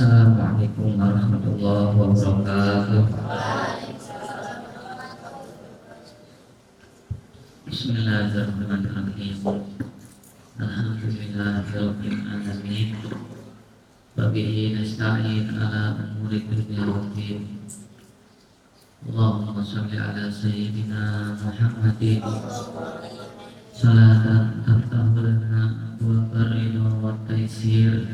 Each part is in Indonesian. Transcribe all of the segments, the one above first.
Assalamualaikum warahmatullahi wabarakatuh. Bismillahirrahmanirrahim. Alhamdulillahirabbil alamin. Wa bihi nasta'in ala umuri dunya waddin. Allahumma shalli ala sayyidina Muhammadin salatan taftahu lana abwaaba ridha wa taysir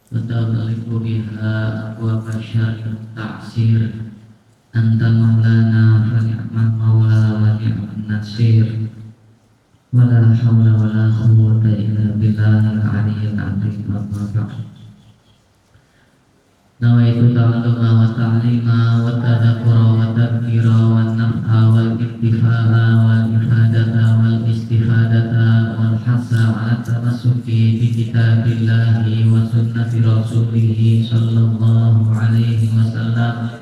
wa taghliqu biha abwaaba syarri wa ta'sir. Anta maulana fa ni'mal maula wa ni'man nasir. Wala hawla wala quwwata illa billahil aliyyil azim. Amma ba'd. Nawaitu ta'alluma wa ta'lima wa tadabbura wa tadhkira wa naf'a wal intifa'a wal ifadata wal istifadata wal hasa 'ala tamassuki bi kitabillahi wa sunnati rasulih sallallahu alaihi wasallam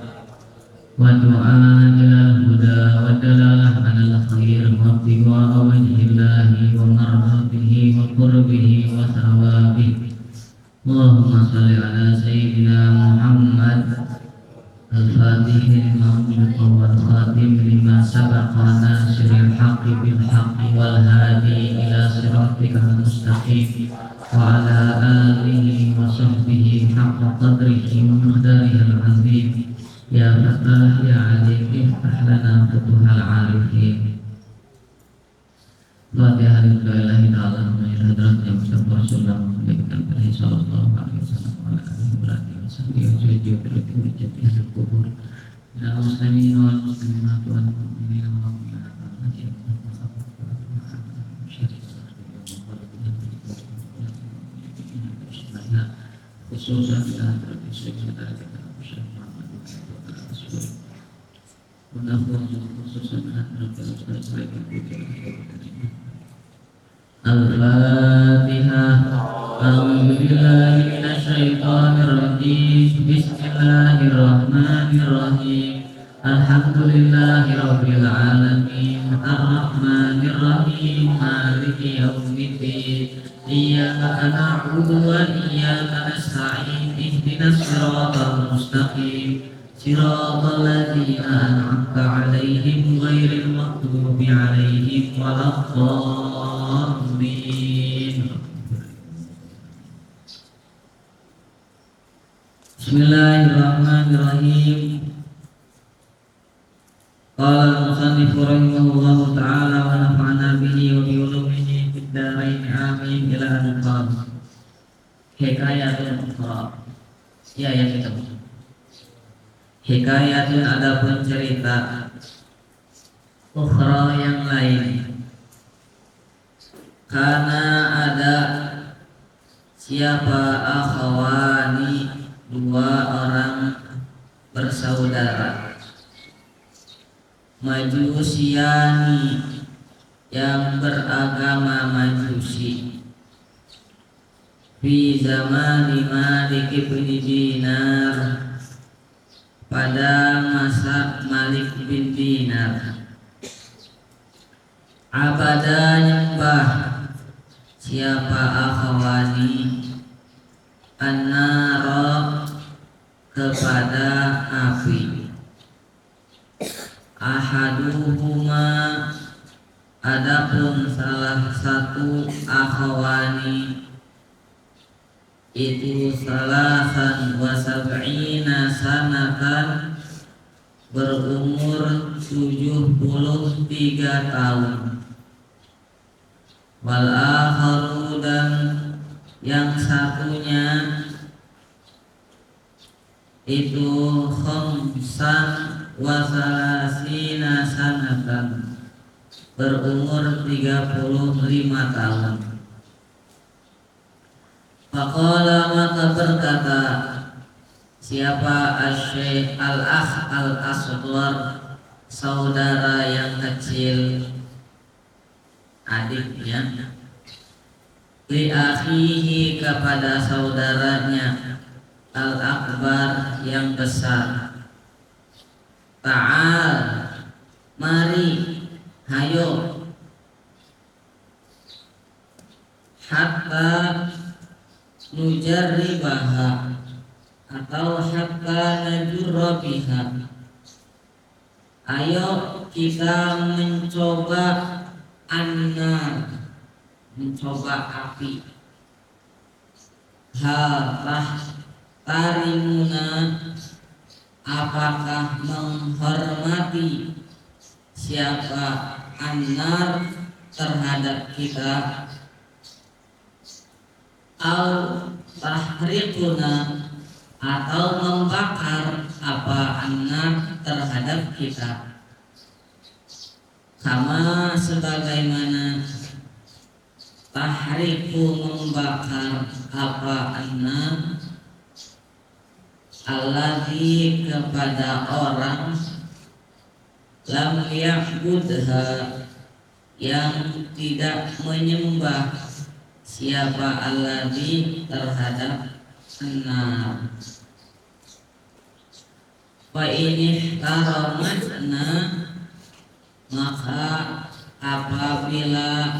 wa du'a ila huda wa dalalah 'alal khair wa ibtigha'a wajhillahi wa mardatihi wa qurbihi wa thawabihi. Allahumma shalli ala sayyidina Muhammad al-fatih lima ughliqa wal khatim lima sabaqa nasiril haqqi bil haqqi wal hadi ila siratikal mustaqim wa ala alihi wa sahbihi haqqa qadrihi wa miqdarihil azim. Ya Fatah ya Alim iftah lana futuhal arifin. Fatihah lillahi ta'ala wa ila hadrat yang Mustafa Rasulullah alaihi sallallahu alaihi wasallam wa ala alihi wa sahbihi wa sallam wa jami'il kubur. Ya muslimin wal muslimat wal mu'minin wal mu'minat khususan kita terpisah kita Al-Fatihah. A'udzubillahi minasyaitonir rajim. Bismillahirrahmanirrahim. Alhamdulillahirabbil alamin. Arrahmanir rahim. Maliki yaumiddin. Iyyaka na'budu wa iyyaka nasta'in. Ihdinas siratal mustaqim. Siratal ladzina an'amta 'alaihim ghairil maghdubi 'alaihim waladdallin. Bismillahirrahmanirrahim. Qala al-musannif rahimahullahu ta'ala wa nafa'ana bihi wa bi ulumihi fid dharain amin ila an-qam. Hikayatul ukhra. Ya kita. Hikayatun adapun cerita ukhra yang lain. Karena ada siapa akhawani dua orang bersaudara, majusiyani yang beragama majusi, fi zamani Malik bin Dinar pada masa Malik bin Dinar. Abada nyembah siapa akhawani an-nara kepada api. Ahaduhuma adapun salah satu akhawani itu salasan wa sab'ina sanatan, berumur 73 tahun. Wal akharu dan yang satunya itu khamsan wa salasina sanatan, berumur 35 tahun. Faqala maka berkata siapa Asy-Syaikh al-akh al-asghar, saudara yang kecil, adiknya, li akhihi kepada saudaranya al-akbar yang besar, ta'al mari hayo, hatta nujarribaha atau hatta najurra biha. Ayo kita mencoba annar, mencoba api. Hal tarimuna, apakah menghormati siapa annar terhadap kita? Au tahriquna, atau membakar apa annar terhadap kita. Sama sebagaimana tahriqu membakar apa annar, alladzi kepada orang lam ya'budha yang tidak menyembah siapa alladzi terhadap annar. Fa ini karamatna, maka apabila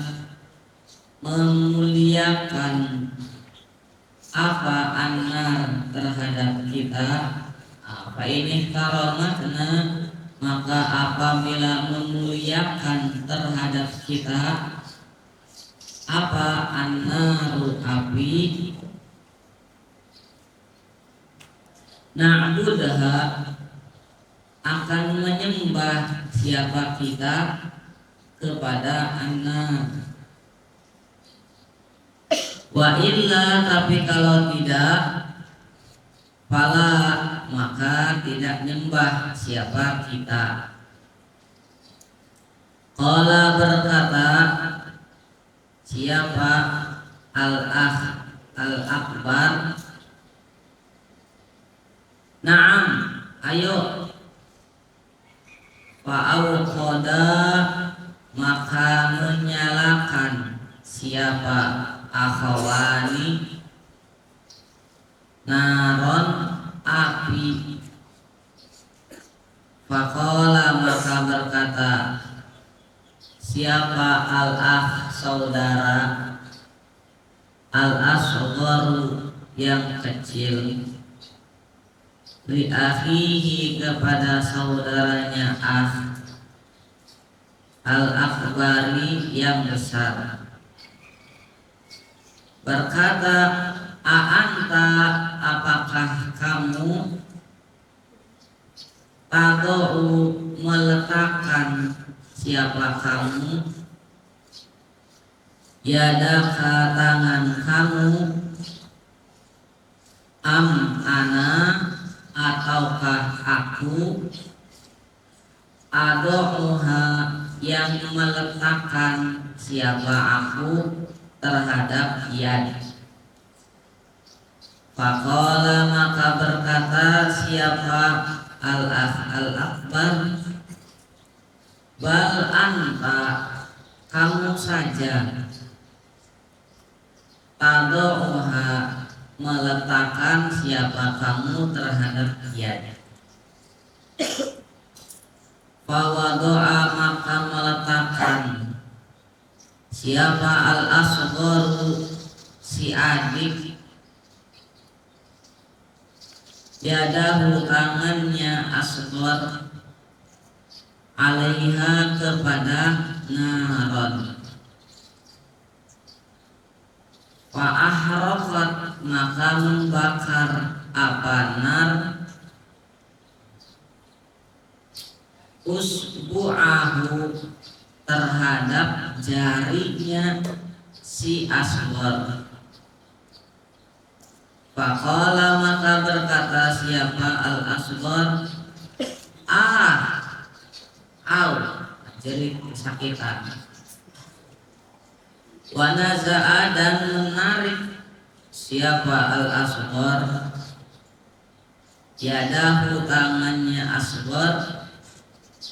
memuliakan apa annar terhadap kita, apa ini karamatna, maka apabila memuliakan terhadap kita apa annaru api, na'budaha akan menyembah siapa kita kepada annar. Wa illa, tapi kalau tidak, fala maka tidak nyembah siapa kita. Qala berkata siapa al-akbar, na'am, ayo. Fa'auqada maka menyalakan siapa akhawani naron api. Faqala maka berkata siapa al-akh saudara, al-asgharu yang kecil, li akhihi kepada saudaranya al-akbari yang besar, berkata a'anta apakah kamu tado'u meletakkan siapa kamu yadaka tangan kamu am ana ataukah aku ado'uha yang meletakkan siapa aku terhadap yad. Faqala maka berkata siapa al-akbar, bal anta kamu saja, tado'uha meletakkan siapa kamu terhadap yad. Fawado'a maka meletakkan siapa al-asgharu si adik, yadahu tangannya asghar, alaiha kepada naron. Fa'ahraqat maka membakar apa nar usbu'ahu terhadap jarinya si asghar. Faqala maka berkata siapa al-asghar, jadi kesakitan. Wa naza'a dan menarik siapa al-asghar yadahu tangannya asghar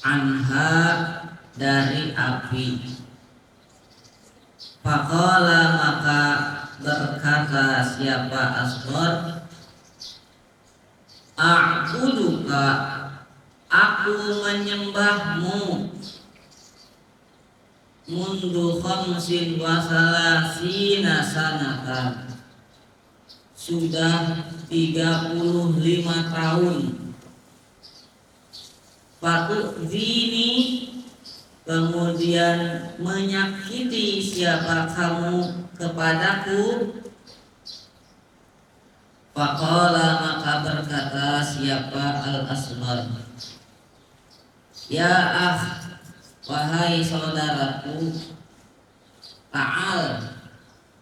anha dari api. Faqala maka berkata siapa asghar, a'buduka aku menyembahmu mundu khamsin wa salasina sanatan sudah 30 35 tahun. Fatu'zini, kemudian menyakiti siapa kamu kepadaku. Faqala, maka berkata siapa Al-Asmar, ya wahai saudaraku, ta'al,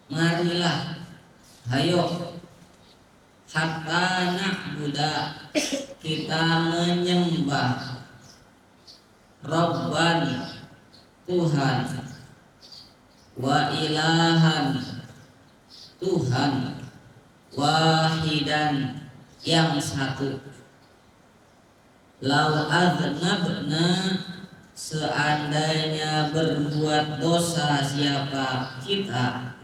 marilah, hayo, hatta na'buda, kita menyembah Rabban, Tuhan, wa ilahan, Tuhan, wahidan, yang satu. Lau adnabna, seandainya berbuat dosa siapa kita,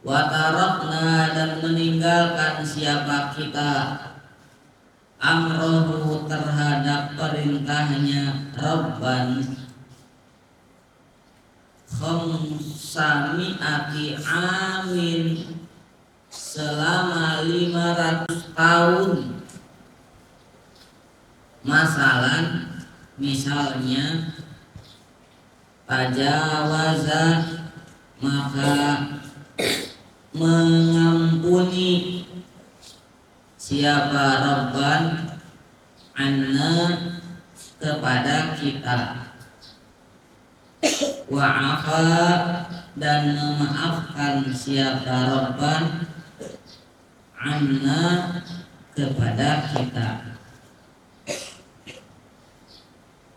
wa tarakna, dan meninggalkan siapa kita, amrohu, terhadap perintahnya Rabban, khamsami'ati amin, selama 500 tahun. Masalan, misalnya, tajawaza, maka mengampuni siapa Rabban, anna, kepada kita, wa'afa, dan memaafkan siapa Rabban, anna, kepada kita,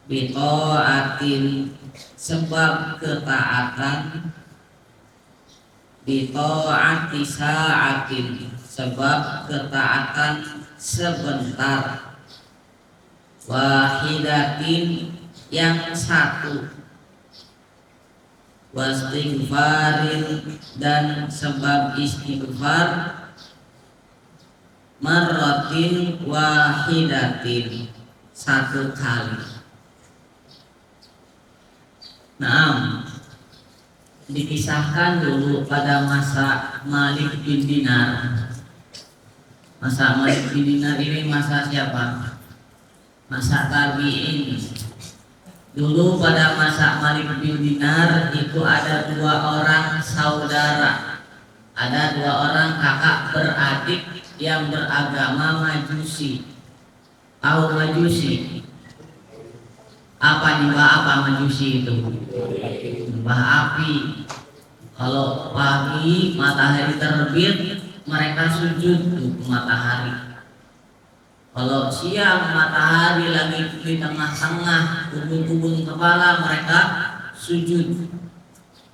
bita'atin, sebab ketaatan, bita'ati sa'atin, sebab ketaatan sebentar, wahidatin, yang satu, wastighfarin, dan sebab istighfar, marratin wahidatin, satu kali. Nah, dikisahkan dulu pada masa Malik bin Dinar. Masa Malik bin Dinar ini masa siapa? Masa tabi'in. Dulu pada masa Malik bin Dinar itu ada 2 orang saudara, ada 2 orang kakak beradik yang beragama Majusi. Tahu Majusi? Apa nyembah apa Majusi itu? Nyembah api. Kalau pagi matahari terbit, mereka sujud ke matahari. Kalau siang matahari lagi di tengah-tengah ubun-ubun kepala, mereka sujud.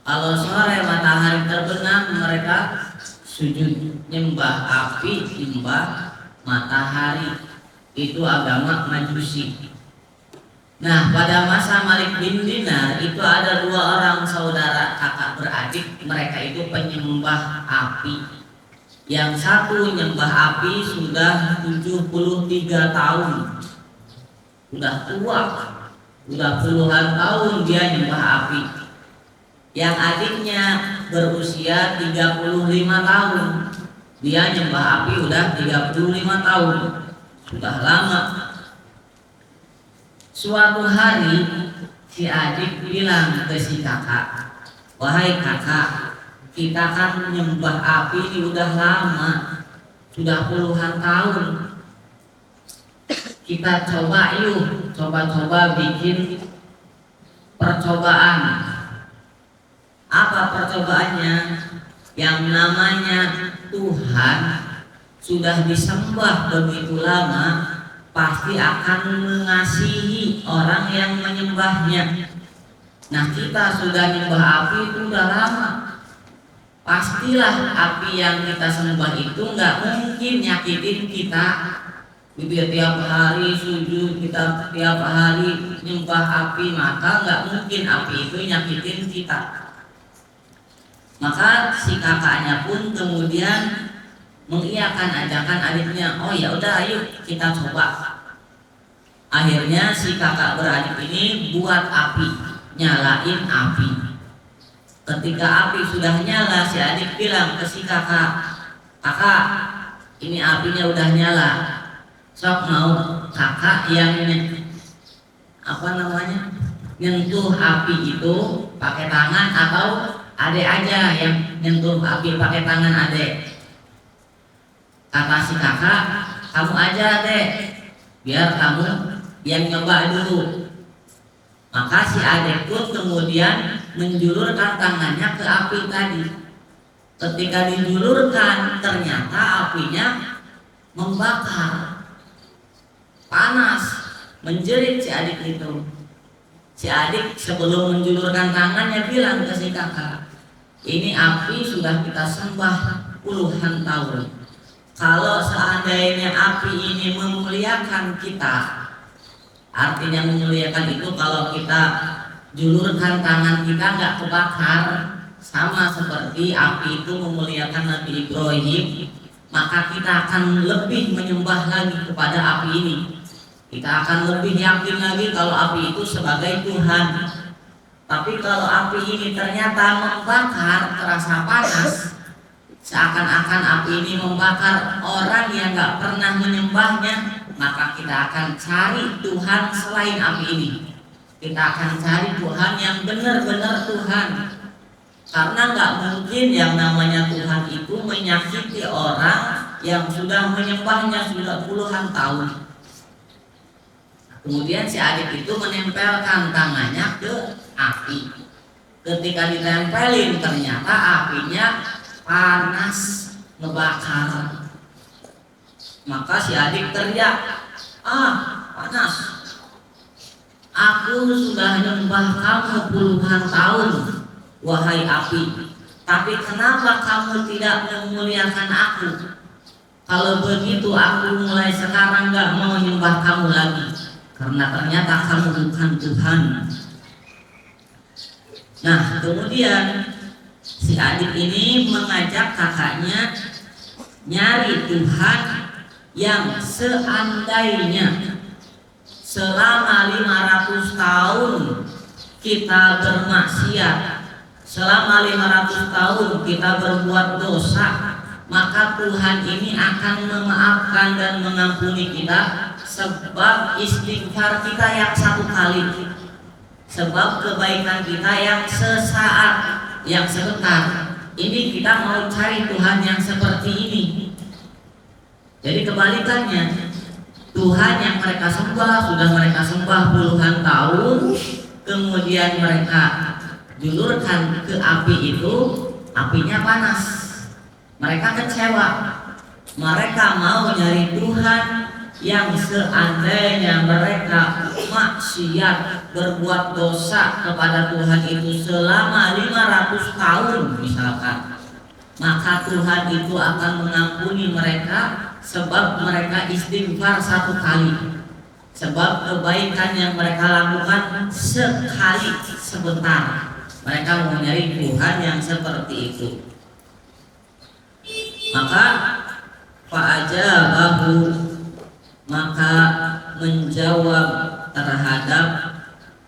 Kalau sore matahari terbenam, mereka sujud. Nyembah api, nyembah matahari. Itu agama Majusi. Nah, pada masa Malik bin Dinar itu ada 2 orang saudara kakak beradik, mereka itu penyembah api. Yang satu nyembah api sudah 73 tahun, sudah tua, sudah puluhan tahun dia nyembah api. Yang adiknya berusia 35 tahun, dia nyembah api udah 35 tahun, sudah lama. Suatu hari si adik bilang ke si kakak, wahai kakak, kita kan nyembah api ini udah lama, sudah puluhan tahun. Kita coba yuk, coba-coba bikin percobaan. Apa percobaannya? Yang namanya Tuhan sudah disembah begitu lama, pasti akan mengasihi orang yang menyembahnya. Nah, kita sudah nyembah api itu udah lama, pastilah api yang kita sembah itu nggak mungkin nyakitin kita. Kita tiap hari sujud, kita tiap hari nyembah api, maka nggak mungkin api itu nyakitin kita. Maka si kakaknya pun kemudian mengiyakan ajakan adiknya. Oh ya udah, ayo kita coba. Akhirnya si kakak beradik ini buat api, nyalain api. Ketika api sudah nyala, si adik bilang ke si kakak, kakak, ini apinya udah nyala, sok mau kakak yang apa namanya nyentuh api itu pakai tangan atau adek aja yang nyentuh api pakai tangan adek? Kata si kakak, kamu aja adek, biar kamu yang nyoba dulu. Maka si adek pun kemudian menjulurkan tangannya ke api tadi. Ketika dijulurkan, ternyata apinya membakar, panas, menjerit si adik itu. Si adik sebelum menjulurkan tangannya bilang ke si kakak, ini api sudah kita sembah puluhan tahun. Kalau seandainya api ini memuliakan kita, artinya memuliakan itu kalau kita julurkan tangan kita nggak kebakar, sama seperti api itu memuliakan Nabi Ibrahim, maka kita akan lebih menyembah lagi kepada api ini. Kita akan lebih yakin lagi kalau api itu sebagai Tuhan. Tapi kalau api ini ternyata membakar, terasa panas, seakan-akan api ini membakar orang yang nggak pernah menyembahnya, maka kita akan cari Tuhan selain api ini. Kita akan cari Tuhan yang benar-benar Tuhan. Karena nggak mungkin yang namanya Tuhan itu menyakiti orang yang sudah menyembahnya sudah puluhan tahun. Kemudian si adik itu menempelkan tangannya ke api. Ketika ditempelin ternyata apinya panas, ngebakar. Maka si adik teriak, panas. Aku sudah nyembah kamu puluhan tahun, wahai api. Tapi kenapa kamu tidak memuliakan aku? Kalau begitu aku mulai sekarang gak mau nyembah kamu lagi, karena ternyata kamu bukan Tuhan. Nah, kemudian si adik ini mengajak kakaknya nyari Tuhan yang seandainya selama 500 tahun kita bermaksiat, selama 500 tahun kita berbuat dosa, maka Tuhan ini akan memaafkan dan mengampuni kita sebab istighfar kita yang satu kali, sebab kebaikan kita yang sesaat, yang sebentar. Ini kita mau cari Tuhan yang seperti ini. Jadi kebalikannya, Tuhan yang mereka sembah, sudah mereka sembah puluhan tahun, kemudian mereka julurkan ke api itu, apinya panas. Mereka kecewa. Mereka mau nyari Tuhan yang seandainya mereka maksiat, berbuat dosa kepada Tuhan itu selama 500 tahun misalkan, maka Tuhan itu akan mengampuni mereka sebab mereka istighfar satu kali, sebab kebaikan yang mereka lakukan sekali sebentar. Mereka mau nyari Tuhan yang seperti itu. Maka fa'ajabahu, maka menjawab terhadap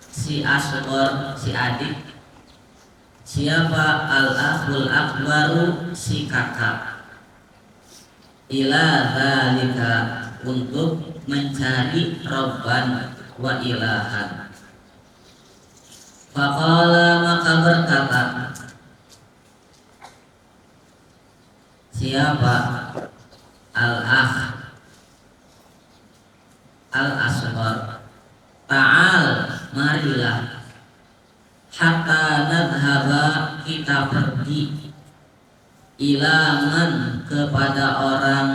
si asghar, si adik, siapa al-akhul akbaru, si kakak, ila dzalika, untuk mencari robban wa ilahan. Faqala, maka berkata siapa al-akh, al-asghar, ta'al, marilah, hatta nadhaba, kita pergi, ilaman, kepada orang,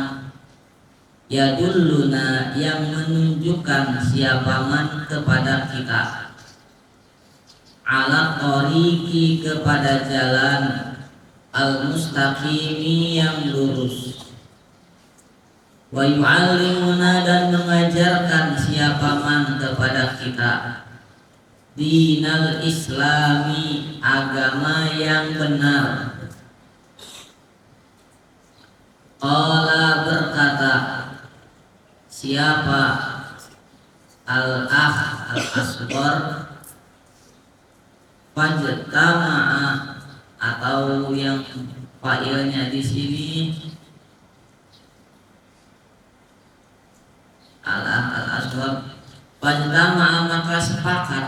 yadulluna, yang menunjukkan siapa man, kepada kita, ala tariqi, kepada jalan, al-mustaqimi, yang lurus, wa yu'allimuna, dan mengajarkan siapa man, kepada kita, dinal islami, agama yang benar. Qala, berkata siapa al-akh, al-asghar, fajtama'a, atau yang failnya di sini Fajtama'a maka sepakat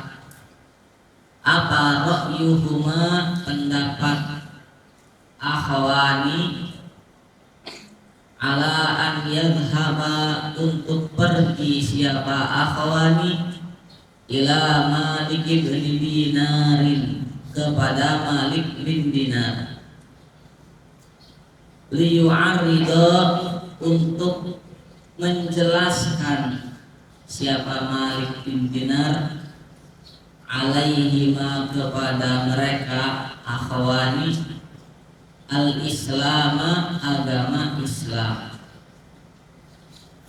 apa ra'yuhuma pendapat akhwani ala an yadhhaba untuk pergi siapa akhwani ila Malik bin Dinarin kepada Malik bin Dinar liyu'arida untuk menjelaskan siapa Malik bin Dinar alaihima kepada mereka akhwani al-islama agama Islam.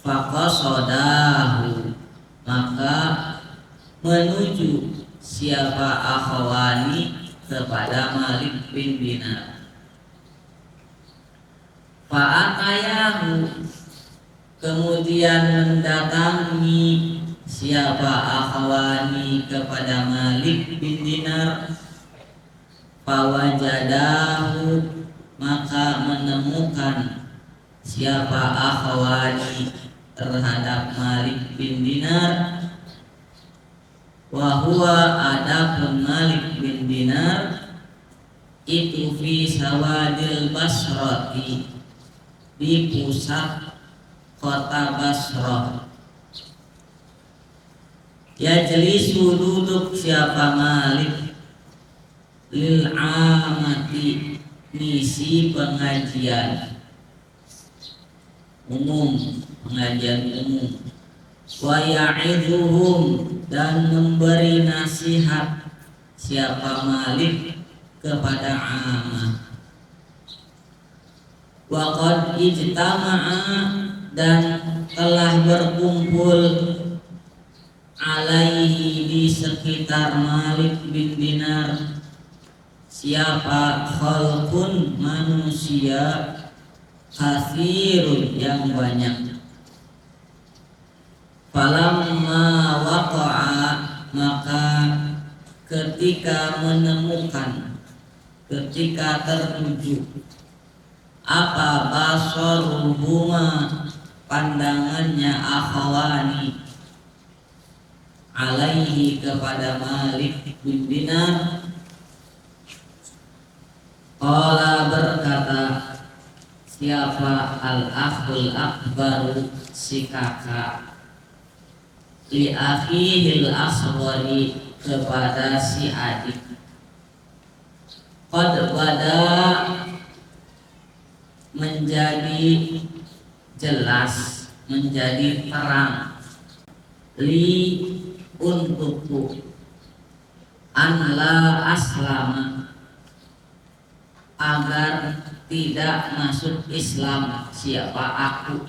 Faqasadahu maka menuju siapa akhwani kepada Malik bin Dinar. Fa'atayahu kemudian mendatangi siapa akhwani kepada Malik bin Dinar. Fawajadahu maka menemukan siapa akhwani terhadap Malik bin Dinar. Wahuwa adapun Malik bin Dinar itu fi sawadil Basrati di pusat kota Basrah. Yajlisu duduk siapa Malik lil amati misi pengajian umum, pengajian umum. Wa ya'idhuhum dan memberi nasihat siapa Malik kepada amah. Wa qad ijtama'a dan telah berkumpul alaihi di sekitar Malik bin Dinar siapa khalqun manusia katsirun yang banyak. Falamma waqa'a maka ketika menemukan, ketika tertuju apa basaruhuma pandangannya akhwani alaihi kepada Malik bin Dinar. Qala berkata siapa al-akhul akbaru si kakak li akhihil asghari kepada si adik. Qad bada menjadi jelas, menjadi terang li untukku an la aslama agar tidak masuk Islam siapa aku.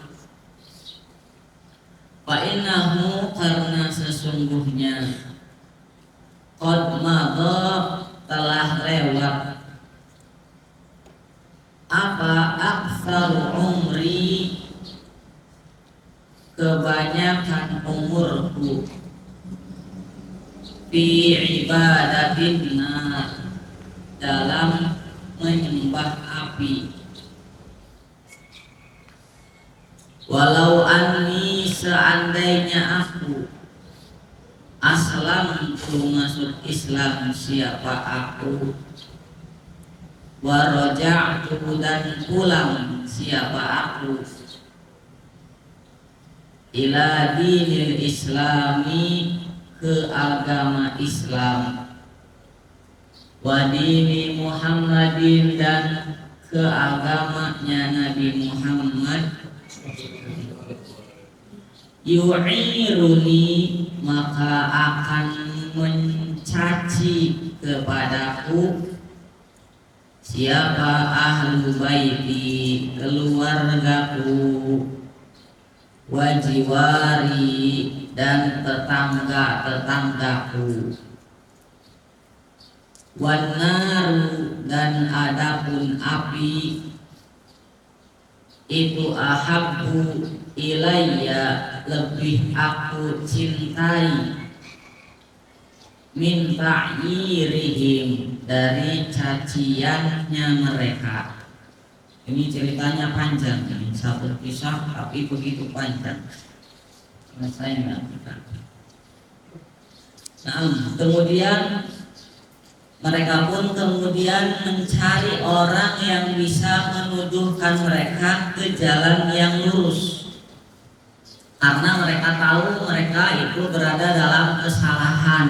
Fa innahu karena sesungguhnya qad madha telah lewat apa aktsar umri kebanyakan umurku fi ibadatin nar dalam menyembah api. Walau anni seandainya aku aslam masuk Islam siapa aku, waraja'tu dan pulang siapa aku ila dinil islami ke agama Islam, wa dini Muhammadin dan ke agamanya Nabi Muhammad, yu'iruni maka akan mencaci kepadaku siapa ahlu baiti keluargaku, wajiwari dan tetangga-tetanggaku, wanaru dan adapun api itu ahabbu ilayya lebih aku cintai min ta'yirihim dari caciannya mereka. Ini ceritanya panjang, ini satu kisah tapi begitu panjang. Saya nggak Nah, kemudian mereka pun kemudian mencari orang yang bisa menuduhkan mereka ke jalan yang lurus, karena mereka tahu mereka itu berada dalam kesalahan.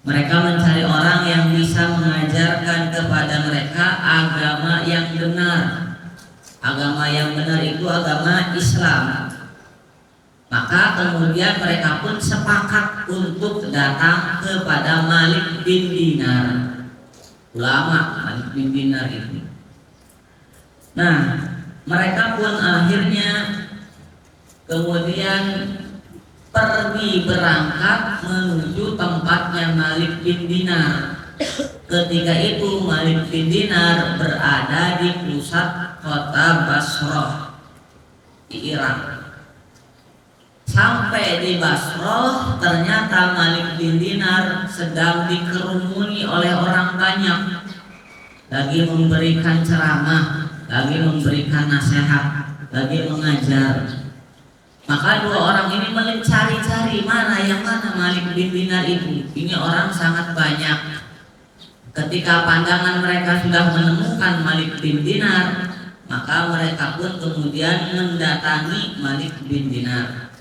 Mereka mencari orang yang bisa mengajarkan kepada mereka agama yang benar. Agama yang benar itu agama Islam. Maka kemudian mereka pun sepakat untuk datang kepada Malik bin Dinar, ulama Malik bin Dinar itu. Nah, mereka pun akhirnya kemudian pergi berangkat menuju tempatnya Malik bin Dinar. Ketika itu Malik bin Dinar berada di pusat kota Basrah di Irak. Sampai di Basrah, ternyata Malik bin Dinar sedang dikerumuni oleh orang banyak, lagi memberikan ceramah, lagi memberikan nasihat, lagi mengajar. Maka dua orang ini mencari-cari mana Malik bin Dinar itu. Ini orang sangat banyak. Ketika pandangan mereka sudah menemukan Malik bin Dinar, maka mereka pun kemudian mendatangi Malik bin Dinar.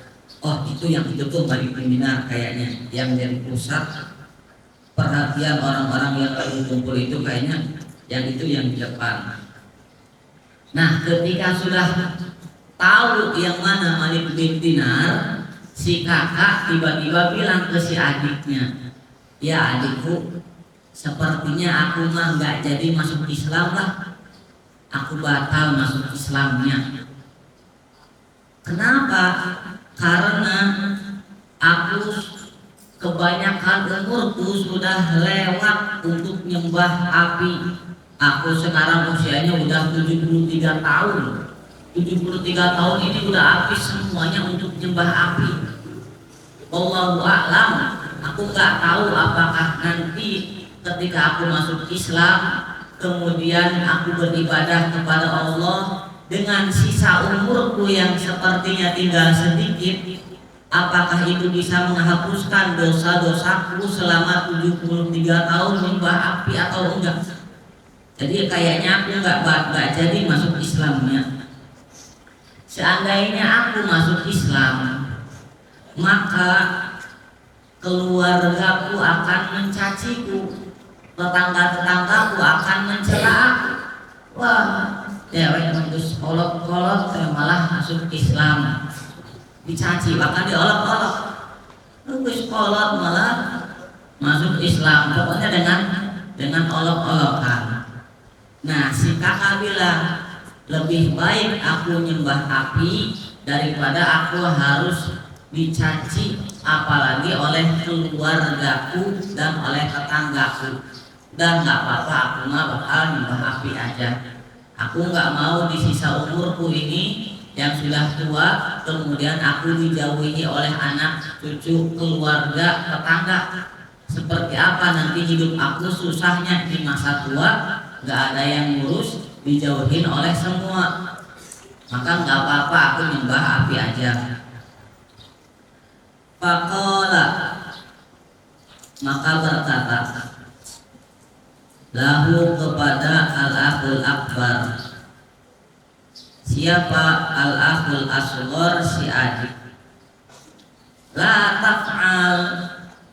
Oh, itu tuh Malik bin Dinar kayaknya yang jadi pusat perhatian orang-orang yang lagi kumpul itu, kayaknya yang itu yang di depan. Nah, ketika sudah tahu yang mana Malik bin Dinar, si kakak tiba-tiba bilang ke si adiknya, "Ya adikku, sepertinya aku mah nggak jadi masuk Islam lah. Aku batal masuk Islamnya." Kenapa? Karena aku kebanyakan umurku sudah lewat untuk nyembah api. Aku sekarang usianya udah 73 tahun. 73 tahun ini udah habis semuanya untuk nyembah api. Wallahu a'lam. Aku nggak tahu apakah nanti ketika aku masuk Islam, kemudian aku beribadah kepada Allah dengan sisa umurku yang sepertinya tinggal sedikit, apakah itu bisa menghapuskan dosa-dosaku selama 73 tahun nyembah api atau enggak. Jadi kayaknya aku nggak jadi masuk Islamnya. Seandainya aku masuk Islam, maka keluargaku akan mencaciku, tetangga-tetanggaku akan mencela aku. Wah, cewek terus kolot-kolot malah masuk Islam, dicaci, bahkan diolok-olok. Terus kolot malah masuk Islam, pokoknya dengan olok-olokan. Nah, si kakak bilang, lebih baik aku nyembah api daripada aku harus dicaci, apalagi oleh keluargaku dan oleh tetanggaku. Dan nggak apa-apa, aku mah bakal nyembah api aja. Aku nggak mau di sisa umurku ini yang sudah tua, kemudian aku dijauhi oleh anak, cucu, keluarga, tetangga. Seperti apa nanti hidup aku susahnya di masa tua, nggak ada yang ngurus, dijauhin oleh semua. Maka nggak apa-apa, aku nyembah api aja. Faqala, maka berkata lahu kepada al-akhul akbar. Siapa al-akhul asghar? Si adik. La taf'al,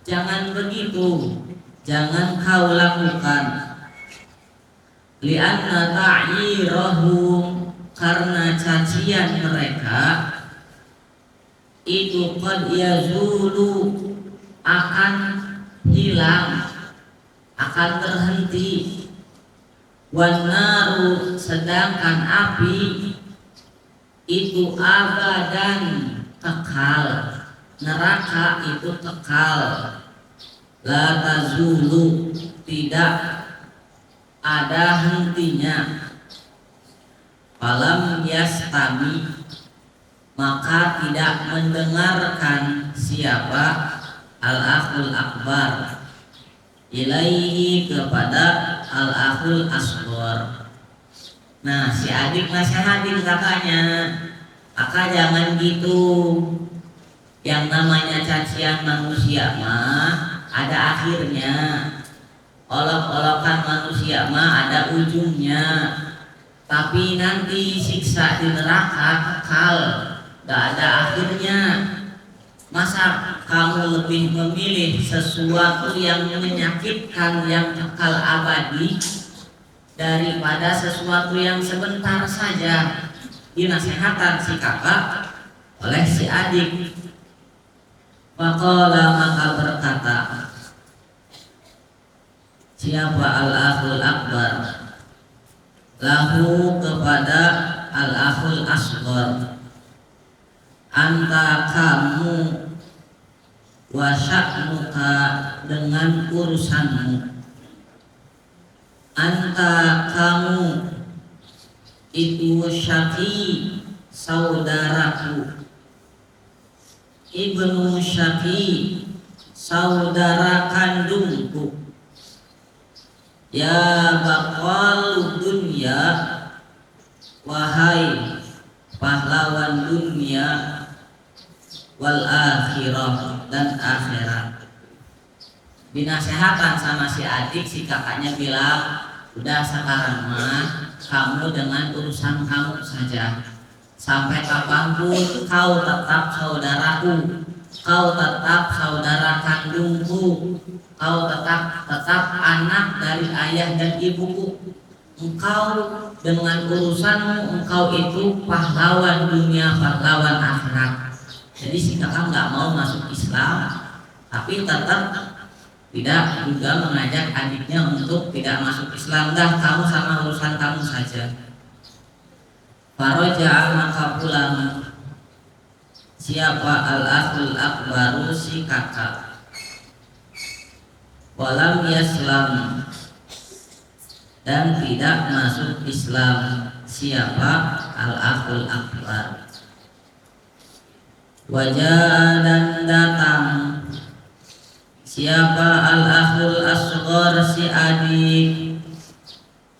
jangan begitu, jangan kau lakukan. Lianna ta'yirahum, karena cacian mereka itu qad yazulu, akan hilang, akan terhenti. Wan naru, sedangkan api itu abadan, kekal. Neraka itu kekal. La tazulu, tidak ada hentinya. Falam yastami, maka tidak mendengarkan siapa al-akhul akbar ilaihi, kepada al-akhul asghar. Nah, si adik nasihatin kakaknya, kakak jangan gitu, Yang namanya cacian manusia mah ada akhirnya. Olok-olokan manusia mah ada ujungnya. Tapi nanti siksa di neraka kekal, gak ada akhirnya. Masa kamu lebih memilih sesuatu yang menyakitkan, yang kekal abadi, daripada sesuatu yang sebentar saja? Dinasihatkan si kakak oleh si adik. Faqala, maka berkata siapa al-akhul akbar lahu kepada al-akhul asghar, anta kamu wa sya'nuka dengan urusanmu, anta kamu itu syaqi saudaraku, ibnu syaqi saudara kandungku, ya baqal dunya, wahai pahlawan dunia, wal akhirah, dan akhirat. Dinasehatan sama si adik, si kakaknya bilang, udah sekarang mah kamu dengan urusan kamu saja. Sampai kapanpun kau tetap saudaraku, kau tetap saudara kandungku, kau tetap anak dari ayah dan ibuku. Engkau dengan urusanmu, engkau itu pahlawan dunia, pahlawan akhirat. Jadi si kakak nggak mau masuk Islam, tapi tetap tidak juga mengajak adiknya untuk tidak masuk Islam. Dah, kamu sama urusan kamu saja. Faraja, maka pulang siapa al-akhul akbaru, si kakak. Walam yaslam, dan tidak masuk Islam siapa al-akhul akbar. Wajah, dan datang siapa al-akhul asghar, si adik,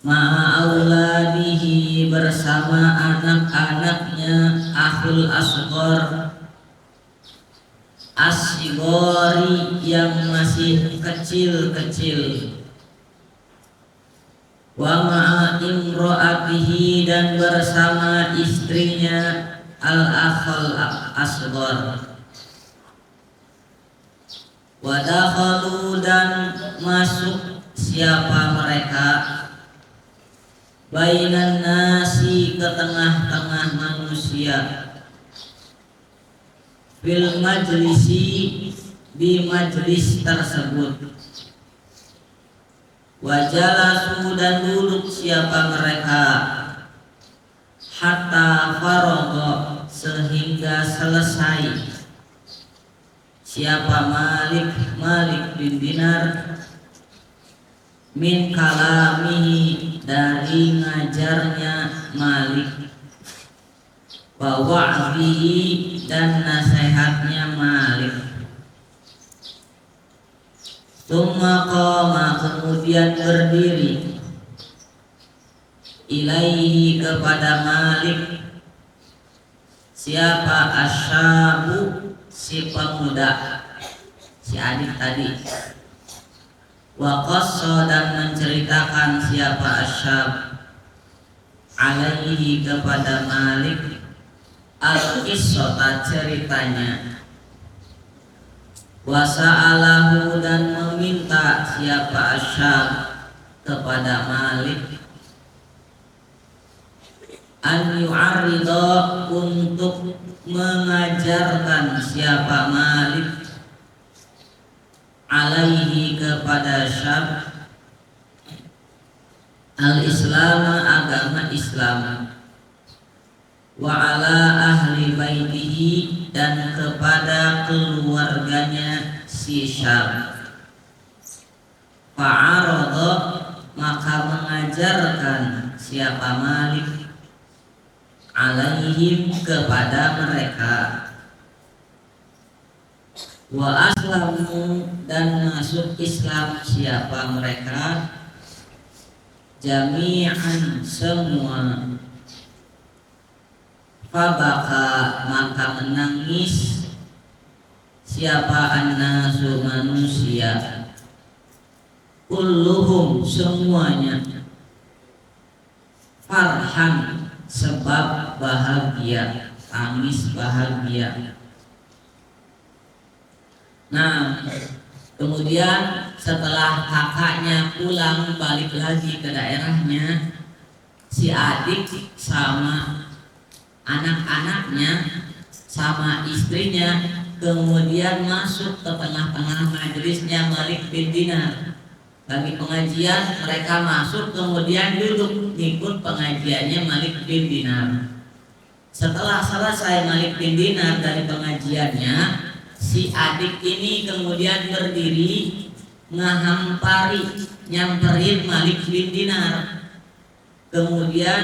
ma'a auladihi, bersama anak-anaknya akhul asghar, as-sigori, yang masih kecil-kecil, wa ma'a imro'atihi, dan bersama istrinya al-akhul asghar. Wa dakhalu, dan masuk siapa mereka, bainan nasi, ke tengah-tengah manusia, fil majlisi, di majlis tersebut. Wajalasu, dan duduk siapa mereka, hatta faragha, sehingga selesai siapa Malik bin Dinar, min kalamihi, dari ngajarnya Malik, wa wa'zihi, dan nasihatnya Malik. Tsumma qama, kemudian berdiri, ilaihi, kepada Malik, siapa asyabu, si pemuda, si adik tadi. Wa qassa, dan menceritakan siapa asyab alaihi, kepada Malik, al-qissata, ceritanya. Wa sa'alahu, dan meminta siapa asyab kepada Malik, an yu'arridha, untuk mengajarkan siapa Malik alaihi, kepada syab al-Islam, agama Islam, wa ala ahli baitihi, dan kepada keluarganya si syab. Fa'aradha, maka mengajarkan siapa Malik alaihim, kepada mereka. Wa aslamu, dan masuk Islam siapa mereka, jami'an, semua. Fabaka, maka menangis siapa annasu manusia, kulluhum semuanya, farhan sebab bahagia, tangis bahagia. Nah, kemudian setelah kakaknya pulang balik lagi ke daerahnya, si adik sama anak-anaknya sama istrinya kemudian masuk ke tengah-tengah majelisnya Malik bin Dinar. Bagi pengajian mereka masuk kemudian duduk ikut pengajiannya Malik bin Dinar. Setelah selesai Malik bin Dinar dari pengajiannya, si adik ini kemudian berdiri ngahampari nyamperin Malik bin Dinar. Kemudian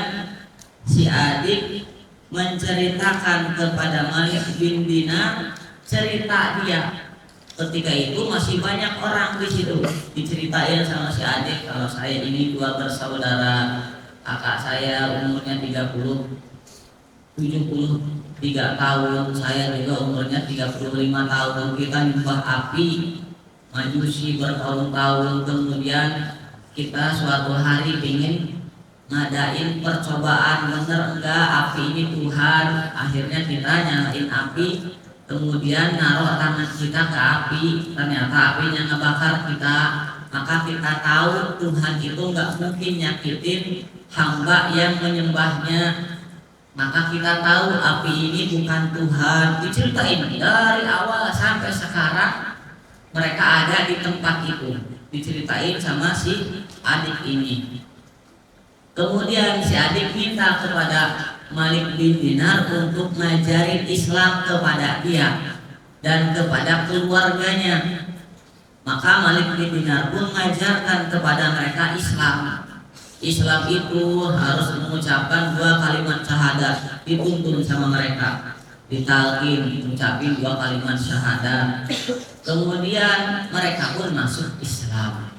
si adik menceritakan kepada Malik bin Dinar cerita dia. Ketika itu masih banyak orang di situ. Diceritain sama si adik, kalau saya ini dua bersaudara, kakak saya umurnya 73 tahun, saya juga umurnya 35 tahun. Kita nyembah api majusi bertahun-tahun, kemudian kita suatu hari ingin ngadain percobaan, bener enggak api ini Tuhan. Akhirnya kita nyalain api, kemudian naruh tangan kita ke api, ternyata apinya ngebakar kita. Maka kita tahu Tuhan itu nggak mungkin nyakitin hamba yang menyembahnya. Maka kita tahu api ini bukan Tuhan. Diceritain dari awal sampai sekarang mereka ada di tempat itu, diceritain sama si adik ini. Kemudian si adik minta kepada Malik bin Dinar untuk ngajarin Islam kepada dia dan kepada keluarganya. Maka Malik bin Dinar pun mengajarkan kepada mereka Islam. Islam itu harus mengucapkan 2 kalimat syahadat, dituntun sama mereka, ditalkin mengucapin 2 kalimat syahadat. Kemudian mereka pun masuk Islam.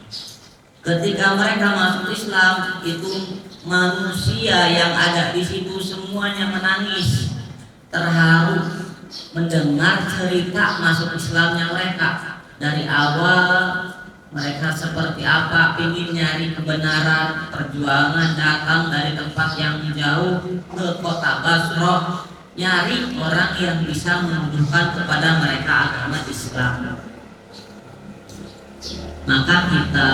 Ketika mereka masuk Islam, itu manusia yang ada di situ semuanya menangis, terharu mendengar cerita masuk Islamnya mereka. Dari awal mereka seperti apa, ingin nyari kebenaran, perjuangan datang dari tempat yang jauh ke kota Basrah, nyari orang yang bisa menunjukkan kepada mereka agama Islam. Maka kita,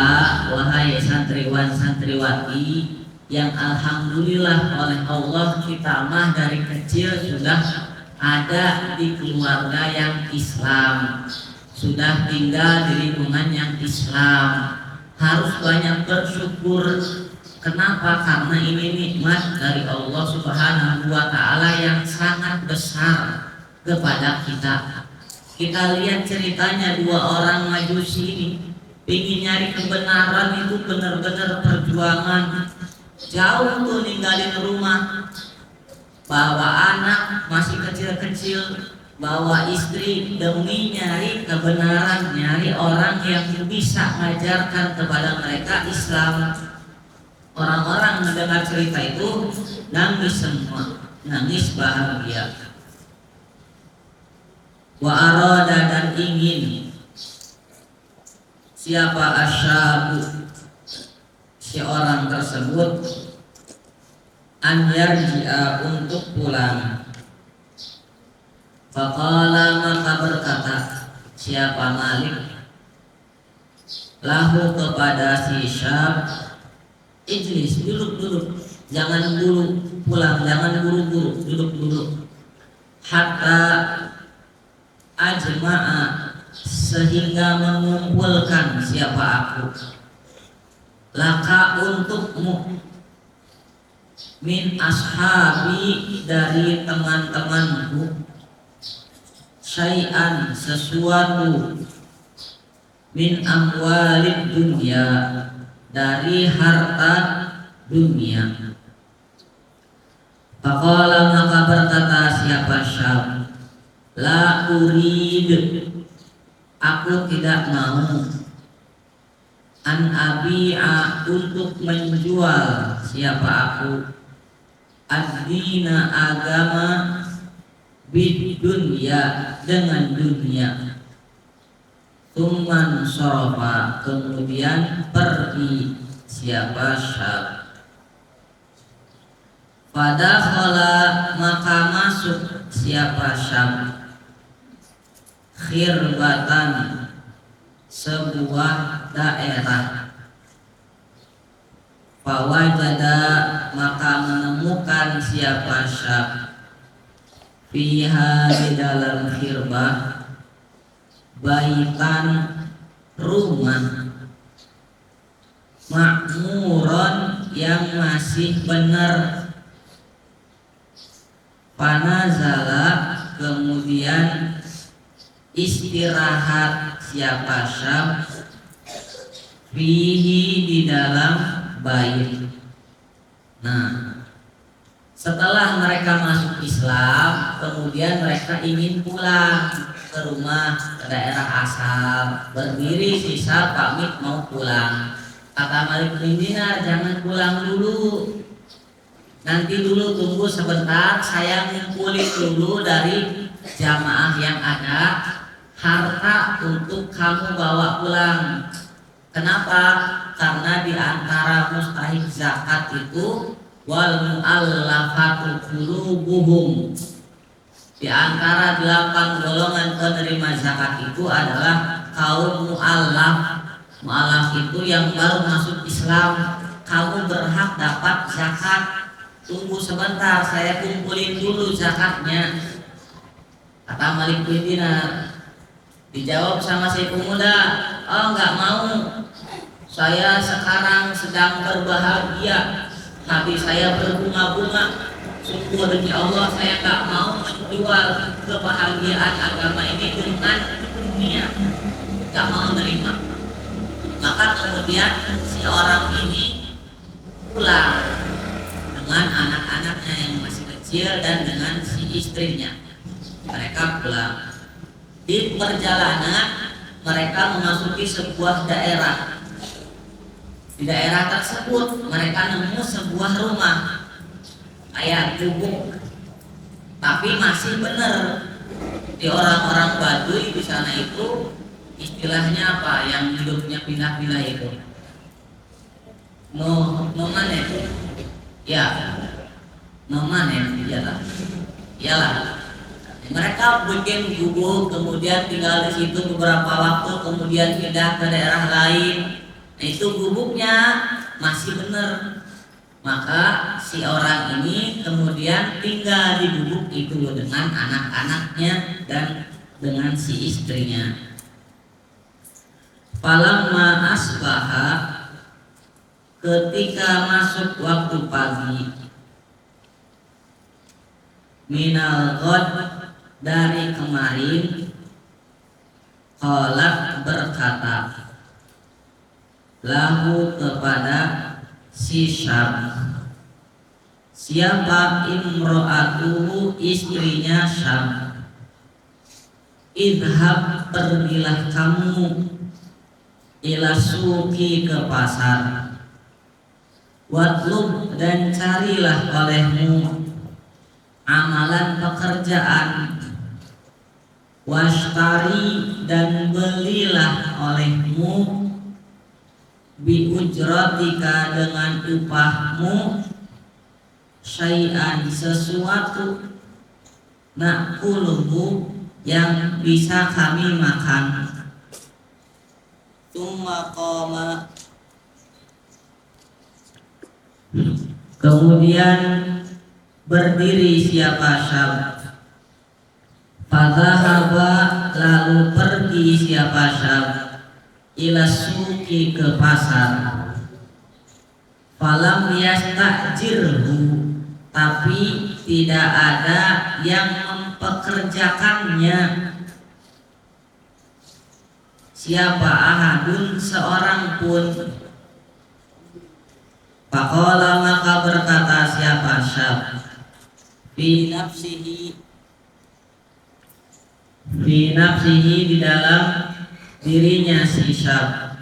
wahai santriwan santriwati, yang alhamdulillah oleh Allah kita mah dari kecil sudah ada di keluarga yang Islam, sudah tinggal di lingkungan yang Islam, harus banyak bersyukur. Kenapa? Karena ini nikmat dari Allah Subhanahu wa Ta'ala yang sangat besar kepada kita. Kita lihat ceritanya 2 orang majusi ini, ingin nyari kebenaran itu benar-benar perjuangan. Jauh tuh ninggalin rumah, bawa anak masih kecil-kecil, bawa istri demi nyari kebenaran, nyari orang yang bisa mengajarkan kepada mereka Islam. Orang-orang mendengar cerita itu nangis semua, nangis bahagia. Wa arada dan ingin siapa asyabu si orang tersebut an yarji'a untuk pulang. Faqala maka berkata siapa Malik lahu kepada si syab, ijlis, duduk, jangan buru pulang, jangan buru-buru, duduk, hatta ajma'a sehingga mengumpulkan siapa aku, laka untukmu, min ashabi dari teman-temanku, syai'an sesuatu, min amwalid dunia dari harta dunia. Faqala maka berkata siapa syab, la urid, aku tidak mau, an abi'a untuk menjual siapa aku, ad-dina agama, bid dunya dengan dunia. Tsumman sorofa, kemudian pergi siapa Syab. Fadakhala, maka masuk siapa Syab. Khirbatan, sebuah daerah. Fawajada, maka menemukan siapa Syab. Fiha, di dalam khirbah, baitan, rumah, makmuron, yang masih benar. Panazala, kemudian istirahat siapa Syab. Fihi, di dalam bait. Nah, setelah mereka masuk Islam, kemudian mereka ingin pulang ke rumah, ke daerah asal. Berdiri si Syab pamit mau pulang. Kata Malik bin Dinar, jangan pulang dulu, nanti dulu, tunggu sebentar, saya ngumpulin dulu dari jamaah yang ada harta untuk kamu bawa pulang. Kenapa? Karena di antara mustahik zakat itu wal mu'allafatu qulubuhum. Di antara 8 golongan penerima zakat itu adalah kaum mu'allaf. Mu'allaf itu yang baru masuk Islam. Kamu berhak dapat zakat. Tunggu sebentar, saya kumpulin dulu zakatnya. Kata Malik bin Dinar. Dijawab sama si pemuda, oh enggak mau, saya sekarang sedang berbahagia, hati saya berbunga-bunga. Sungguh demi Allah, saya enggak mau menjual kebahagiaan agama ini dengan dunia, enggak mau menerima. Maka kemudian si orang ini pulang dengan anak-anaknya yang masih kecil dan dengan si istrinya. Mereka pulang. Di perjalanan mereka memasuki sebuah daerah. Di daerah tersebut mereka nemu sebuah rumah kayak gubuk, tapi masih benar. Di orang-orang Baduy di sana itu istilahnya apa? Yang hidupnya pindah-pindah itu nomaden. Ya, nomaden, iyalah. Mereka bikin gubuk, kemudian tinggal di situ beberapa waktu, kemudian pindah ke daerah lain. Nah, itu gubuknya masih benar. Maka si orang ini kemudian tinggal di gubuk itu dengan anak-anaknya dan dengan si istrinya. Falamma asbaha, ketika masuk waktu pagi, minal ghad, dari kemarin, qalat, berkata, lahu, kepada si Syab. Siapa? Imro'atuhu, istrinya Syab. Idhab, pergilah kamu, ila suki, ke pasar. Watlub, dan carilah olehmu amalan, pekerjaan. Washtari, dan belilah olehmu biujratika, dengan upahmu, syai'an, sesuatu, nakuluhu, yang bisa kami makan. Tsumma qama, kemudian berdiri siapa Syab. Fadhahaba, lalu pergi siapa Syab, ila suki, ke pasar. Falam yastajirhu, tapi tidak ada yang mempekerjakannya. Siapa? Ahadun, seorang pun. Faqala, maka berkata siapa Syab, fi nafsihi, di dalam dirinya si Syab.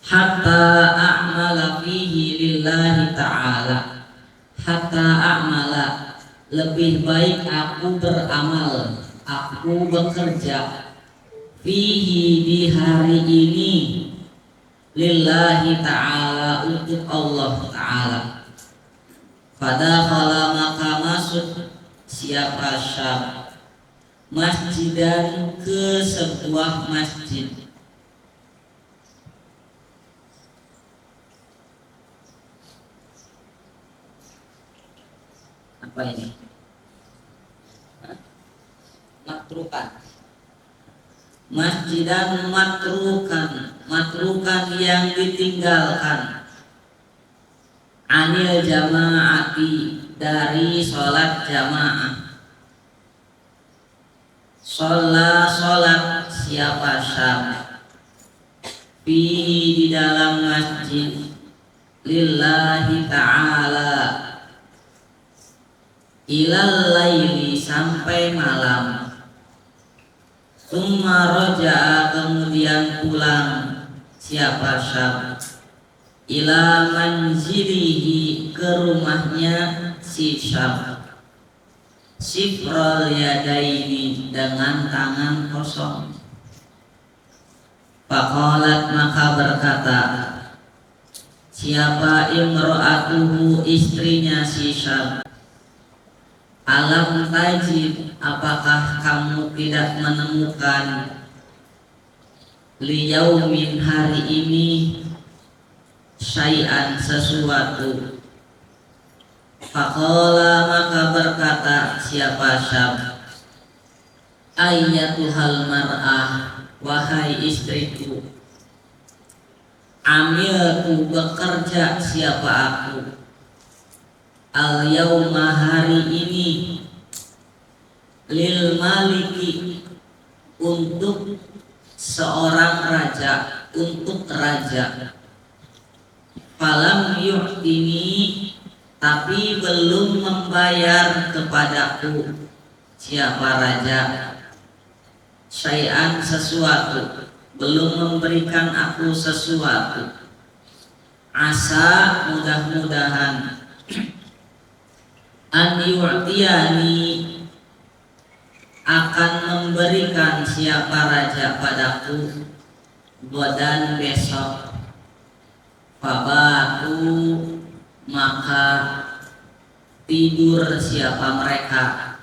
Hatta a'mala fihi lillahi ta'ala, hatta a'mala, lebih baik aku beramal, aku bekerja fihi, di hari ini, lillahi ta'ala, untuk Allah ta'ala. Fadakhala, maka masuk siapa syab masjidan, ke sebuah masjid. Apa ini? Matrukan. Masjidan matrukan, matrukan yang ditinggalkan. Anil jamaati, dari sholat jamaah. Sholat siapa syab fihi, di dalam masjid, lillahi ta'ala, ilal laili, sampai malam. Summa roja'a, kemudian pulang siapa syab ila manzilihi, ke rumahnya si syab, sifrol yadaini, dengan tangan kosong. Faqalat, maka berkata siapa imro'atuhu, istrinya si syab, alam tajid, apakah kamu tidak menemukan liyaumin, hari ini, syai'an, sesuatu. Faqala, maka berkata siapa syab, ayyatuhal mar'ah, wahai istriku, amilku, bekerja siapa aku, al yauma, hari ini, lil maliki, untuk seorang raja, untuk raja. Falam yu'tini, tapi belum membayar kepadaku siapa raja, syai'an, sesuatu, belum memberikan aku sesuatu. Asa, mudah-mudahan, an yu'tiyani, akan memberikan siapa raja padaku, godan, besok. Fabatu, maka tidur siapa mereka,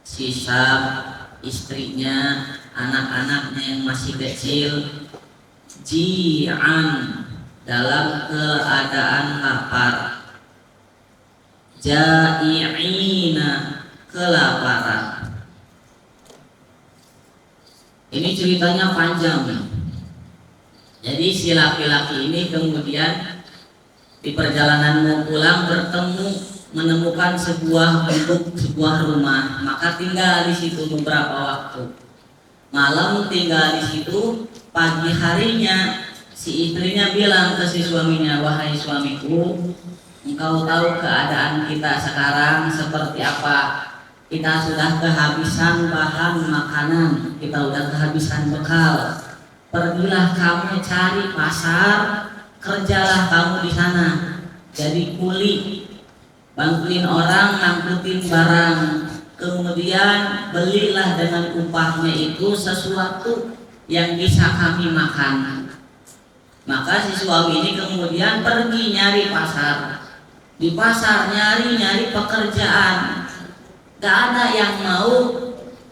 si syab, istrinya, anak-anaknya yang masih kecil, ji'an, dalam keadaan lapar, ja'i'ina, kelaparan. Ini ceritanya panjang nih. Jadi si laki-laki ini kemudian di perjalanan mau pulang bertemu, menemukan sebuah gubuk, sebuah rumah, maka tinggal di situ beberapa waktu. Malam tinggal di situ, pagi harinya si istrinya bilang ke si suaminya, wahai suamiku, engkau tahu keadaan kita sekarang seperti apa? Kita sudah kehabisan bahan makanan, kita sudah kehabisan bekal. Pergilah kamu cari pasar, kerjalah kamu di sana, jadi kuli, bantuin orang ngangkutin barang, kemudian belilah dengan upahnya itu sesuatu yang bisa kami makan. Maka si suami ini kemudian pergi nyari pasar, di pasar nyari pekerjaan, gak ada yang mau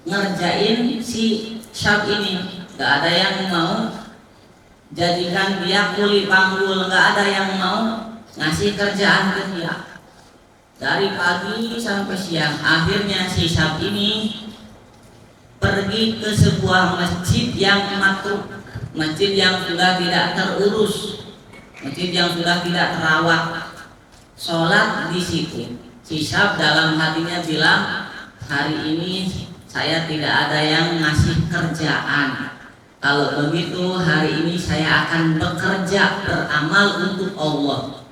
ngerjain si syab ini. Gak ada yang mau jadikan dia kuli panggul, gak ada yang mau ngasih kerjaan ke dia. Dari pagi sampai siang, akhirnya si syab ini pergi ke sebuah masjid yang matruk, masjid yang sudah tidak terurus, masjid yang sudah tidak terawat. Sholat di situ. Si syab dalam hatinya bilang, hari ini saya tidak ada yang ngasih kerjaan. Kalau begitu hari ini saya akan bekerja, beramal untuk Allah,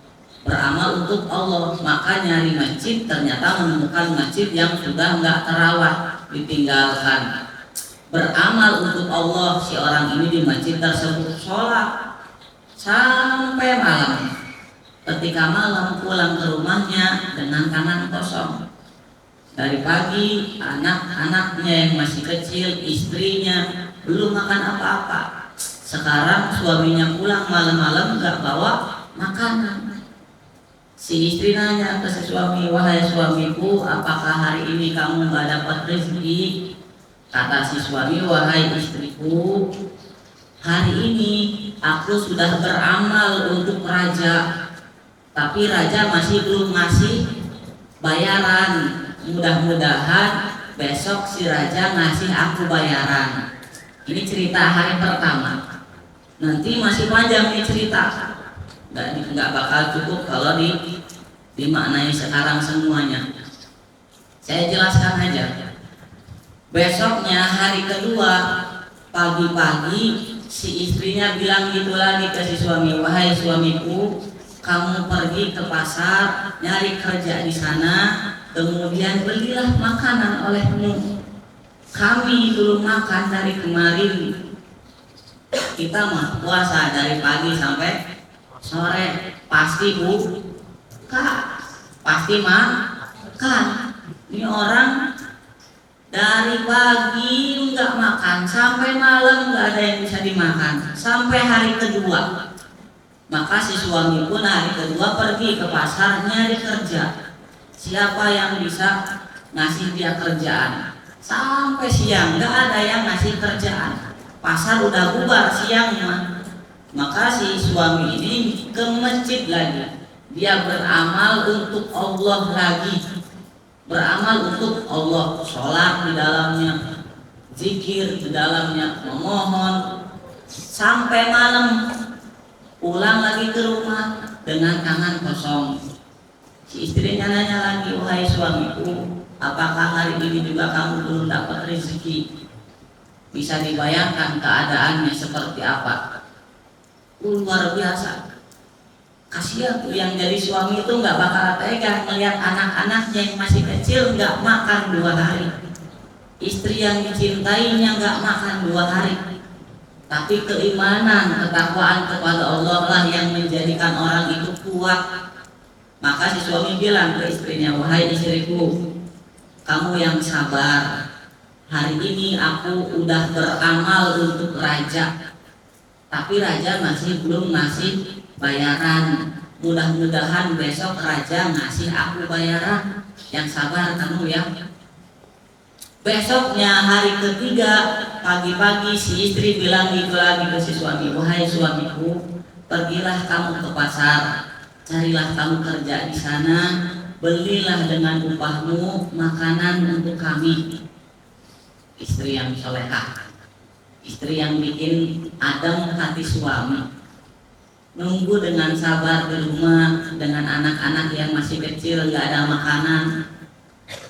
beramal untuk Allah. Maka nyari masjid, ternyata menemukan masjid yang sudah nggak terawat, ditinggalkan. Beramal untuk Allah, si orang ini di masjid tersebut sholat sampai malam. ketika malam pulang ke rumahnya dengan tangan kosong. Dari pagi anak-anaknya yang masih kecil, istrinya belum makan apa-apa. Sekarang suaminya pulang malam-malam gak bawa makanan. Si istri nanya ke si suami, "Wahai suamiku, apakah hari ini kamu gak dapat rezeki?" Kata si suami, "Wahai istriku, hari ini aku sudah beramal untuk raja, tapi raja masih belum ngasih bayaran. Mudah-mudahan besok si raja ngasih aku bayaran." Ini cerita hari pertama. Nanti masih panjang nih cerita. Nggak bakal cukup kalau dimaknai sekarang semuanya. Saya jelaskan aja. Besoknya hari kedua pagi-pagi si istrinya bilang gitu lagi ke si suami, "Wahai suamiku, kamu pergi ke pasar nyari kerja di sana, kemudian belilah makanan olehmu. Kami belum makan dari kemarin. Kita mah puasa dari pagi sampai sore, pasti pasti makan. Ini orang dari pagi nggak makan sampai malam nggak ada yang bisa dimakan sampai hari kedua." Maka si suami pun hari kedua pergi ke pasar nyari kerja. Siapa yang bisa ngasih dia kerjaan? Sampai siang nggak ada yang ngasih kerjaan. Pasar udah bubar siangnya. Maka si suami ini ke masjid lagi. Dia beramal untuk Allah lagi. Beramal untuk Allah, sholat di dalamnya, zikir di dalamnya, memohon sampai malam. Pulang lagi ke rumah dengan tangan kosong. Si istrinya nanya lagi, "Wahai suamiku, apakah hari ini juga kamu belum dapat rezeki?" Bisa dibayangkan keadaannya seperti apa. Luar biasa. Kasihan tuh yang jadi suami itu nggak bakal tega melihat anak-anaknya yang masih kecil nggak makan 2 hari. Istri yang dicintainya nggak makan 2 hari. Tapi keimanan, ketakwaan kepada Allah lah yang menjadikan orang itu kuat. Maka si suami bilang ke istrinya, "Wahai istriku, kamu yang sabar. Hari ini aku udah beramal untuk raja, tapi raja masih belum ngasih bayaran. Mudah-mudahan besok raja ngasih aku bayaran. Yang sabar kamu ya." Besoknya hari ketiga pagi-pagi si istri bilang gitu lagi ke si suami, "Wahai suamiku, pergilah kamu ke pasar, carilah kamu kerja di sana, belilah dengan upahmu makanan untuk kami." Istri yang solehah, istri yang bikin adem hati suami. Nunggu dengan sabar di rumah dengan anak-anak yang masih kecil, nggak ada makanan.